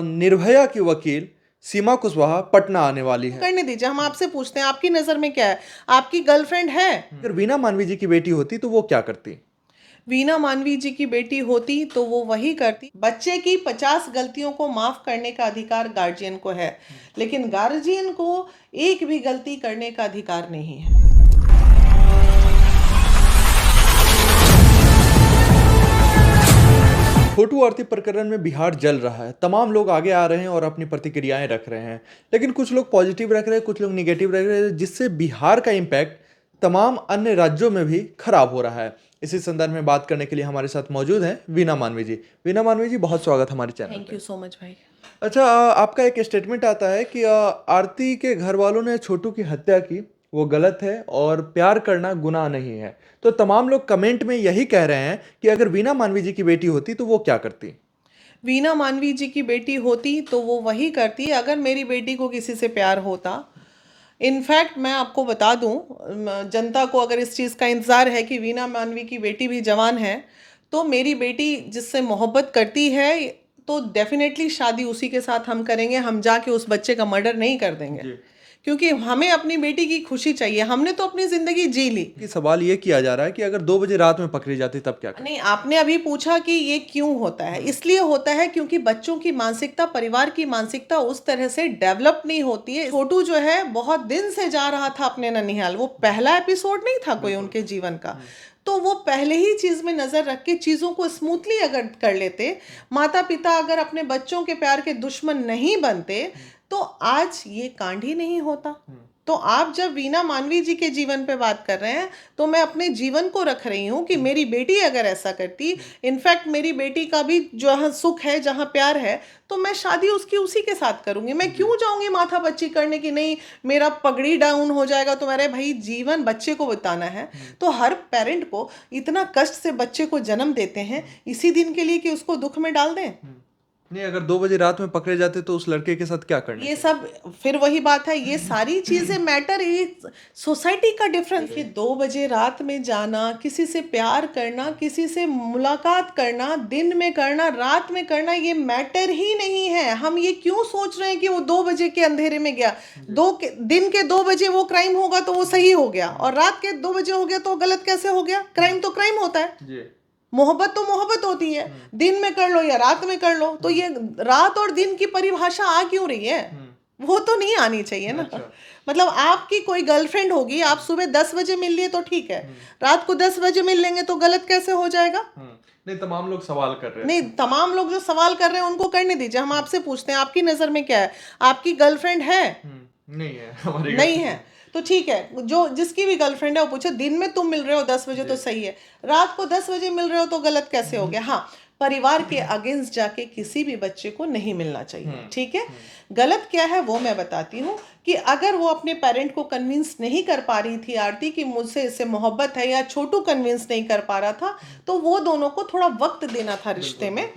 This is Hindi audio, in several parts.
निर्भया की वकील सीमा कुशवाहा पटना आने वाली है। करने दीजिए, हम आपसे पूछते हैं आपकी नजर में क्या है? आपकी गर्लफ्रेंड है? अगर वीना मानवी जी की बेटी होती तो वो क्या करती? वीना मानवी जी की बेटी होती तो वो वही करती। बच्चे की 50 गलतियों को माफ करने का अधिकार गार्जियन को है, लेकिन गार्जियन को एक भी गलती करने का अधिकार नहीं है। छोटू आरती प्रकरण में बिहार जल रहा है। तमाम लोग आगे आ रहे हैं और अपनी प्रतिक्रियाएं रख रहे हैं, लेकिन कुछ लोग पॉजिटिव रख रहे हैं, कुछ लोग निगेटिव रख रहे हैं, जिससे बिहार का इम्पैक्ट तमाम अन्य राज्यों में भी खराब हो रहा है। इसी संदर्भ में बात करने के लिए हमारे साथ मौजूद हैं वीना मानवी जी। वीना मानवी जी, बहुत स्वागत हमारे channel thank you so much भाई। अच्छा, आपका एक स्टेटमेंट आता है कि आरती के घर वालों ने छोटू की हत्या की, वो गलत है और प्यार करना गुनाह नहीं है। तो तमाम लोग कमेंट में यही कह रहे हैं कि अगर वीना मानवी जी की बेटी होती तो वो क्या करती? वीना मानवी जी की बेटी होती तो वो वही करती अगर मेरी बेटी को किसी से प्यार होता। इनफैक्ट मैं आपको बता दूं, जनता को अगर इस चीज़ का इंतज़ार है कि वीना मानवी की बेटी भी जवान है, तो मेरी बेटी जिससे मोहब्बत करती है तो डेफिनेटली शादी उसी के साथ हम करेंगे। हम जाके उस बच्चे का मर्डर नहीं कर देंगे, क्योंकि हमें अपनी बेटी की खुशी चाहिए। हमने तो अपनी ज़िंदगी जी ली। कि सवाल ये किया जा रहा है कि अगर 2 बजे रात में पकड़ी जाती तब क्या करती? नहीं, आपने अभी पूछा कि ये क्यों होता है। इसलिए होता है क्योंकि बच्चों की मानसिकता, परिवार की मानसिकता उस तरह से डेवलप नहीं होती है। छोटू जो है बहुत दिन से जा रहा था अपने ननिहाल, वो पहला एपिसोड नहीं था कोई उनके जीवन का। तो वो पहले ही चीज में नजर रख के चीजों को स्मूथली अगर कर लेते, माता पिता अगर अपने बच्चों के प्यार के दुश्मन नहीं बनते, तो आज ये कांड ही नहीं होता। तो आप जब वीना मानवी जी के जीवन पे बात कर रहे हैं, तो मैं अपने जीवन को रख रही हूँ कि मेरी बेटी अगर ऐसा करती, इनफैक्ट मेरी बेटी का भी जहाँ सुख है, जहाँ प्यार है, तो मैं शादी उसकी उसी के साथ करूंगी। मैं क्यों जाऊंगी माथा पच्ची करने की, नहीं मेरा पगड़ी डाउन हो जाएगा तो मेरे भाई जीवन बच्चे को बताना है। तो हर पेरेंट को इतना कष्ट से बच्चे को जन्म देते हैं इसी दिन के लिए कि उसको दुख में डाल दें। नहीं, अगर 2 बजे रात में पकड़े जाते तो उस लड़के के साथ क्या करना? ये सब फिर वही बात है, ये सारी चीजें मैटर, ये सोसाइटी का डिफरेंस है। 2 बजे रात में जाना, किसी से प्यार करना, किसी से मुलाकात करना, दिन में करना, रात में करना, ये मैटर ही नहीं है। हम ये क्यों सोच रहे हैं कि वो 2 बजे के अंधेरे में गया, दिन के 2 बजे वो क्राइम होगा तो वो सही हो गया, और रात के 2 बजे हो गया तो गलत कैसे हो गया? क्राइम तो क्राइम होता है। मोहब्बत तो मोहब्बत होती है, दिन में कर लो या रात में कर लो। तो ये रात और दिन की परिभाषा आ क्यों रही है? वो तो नहीं आनी चाहिए ना। मतलब आपकी कोई गर्लफ्रेंड होगी, आप सुबह 10 बजे मिल लिए तो ठीक है, रात को 10 बजे मिल लेंगे तो गलत कैसे हो जाएगा? नहीं, तमाम लोग सवाल कर रहे हैं। नहीं, तमाम लोग जो सवाल कर रहे हैं उनको करने दीजिए। हम आपसे पूछते हैं आपकी नजर में क्या है? आपकी गर्लफ्रेंड है? नहीं है, हमारी नहीं है तो ठीक है, जो जिसकी भी गर्लफ्रेंड है वो पूछे, दिन में तुम मिल रहे हो 10 बजे तो सही है, रात को 10 बजे मिल रहे हो तो गलत कैसे हो गया? हाँ, परिवार के अगेंस्ट जाके किसी भी बच्चे को नहीं मिलना चाहिए, ठीक है। गलत क्या है वो मैं बताती हूँ कि अगर वो अपने पेरेंट को कन्विंस नहीं कर पा रही थी आरती कि मुझसे इससे मोहब्बत है, या छोटू कन्विंस नहीं कर पा रहा था, तो वो दोनों को थोड़ा वक्त देना था रिश्ते में,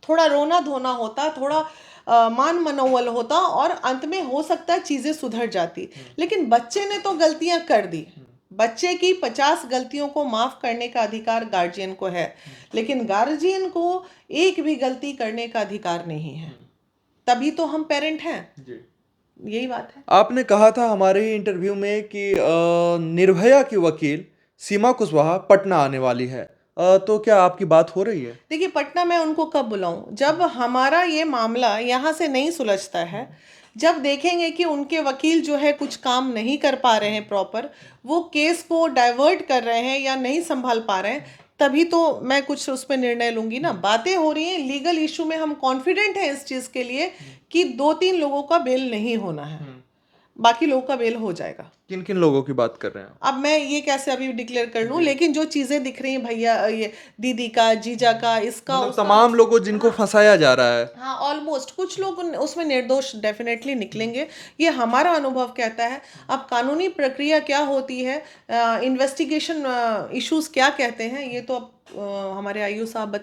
थोड़ा रोना धोना होता, थोड़ा मान मनोवल होता, और अंत में हो सकता है चीज़ें सुधर जाती। लेकिन बच्चे ने तो गलतियां कर दी। बच्चे की 50 गलतियों को माफ करने का अधिकार गार्जियन को है, लेकिन गार्जियन को एक भी गलती करने का अधिकार नहीं है। तभी तो हम पेरेंट हैं। यही बात है। आपने कहा था हमारे ही इंटरव्यू में कि निर्भया की वकील सीमा कुशवाहा पटना आने वाली है। तो क्या आपकी बात हो रही है? देखिए, पटना में उनको कब बुलाऊं? जब हमारा ये मामला यहाँ से नहीं सुलझता है, जब देखेंगे कि उनके वकील जो है कुछ काम नहीं कर पा रहे हैं प्रॉपर, वो केस को डाइवर्ट कर रहे हैं या नहीं संभाल पा रहे हैं, तभी तो मैं कुछ उस पर निर्णय लूंगी ना। बातें हो रही हैं लीगल इशू में, हम कॉन्फिडेंट हैं इस चीज़ के लिए कि 2-3 लोगों का बेल नहीं होना है, बाकी लोगों का बेल हो जाएगा। किन किन लोगों की बात कर रहे हैं? अब मैं ये कैसे अभी डिक्लेयर कर लूं, लेकिन जो चीजें दिख रही हैं भैया, ये दीदी का, जीजा का, इसका, मतलब उसका, तमाम लोगों जिनको फंसाया जा रहा है। हाँ ऑलमोस्ट कुछ लोग उसमें निर्दोष डेफिनेटली निकलेंगे, ये हमारा अनुभव कहता है। अब कानूनी प्रक्रिया क्या होती है, इन्वेस्टिगेशन इश्यूज क्या कहते हैं, ये तो अब हमारे आईओ साहब बता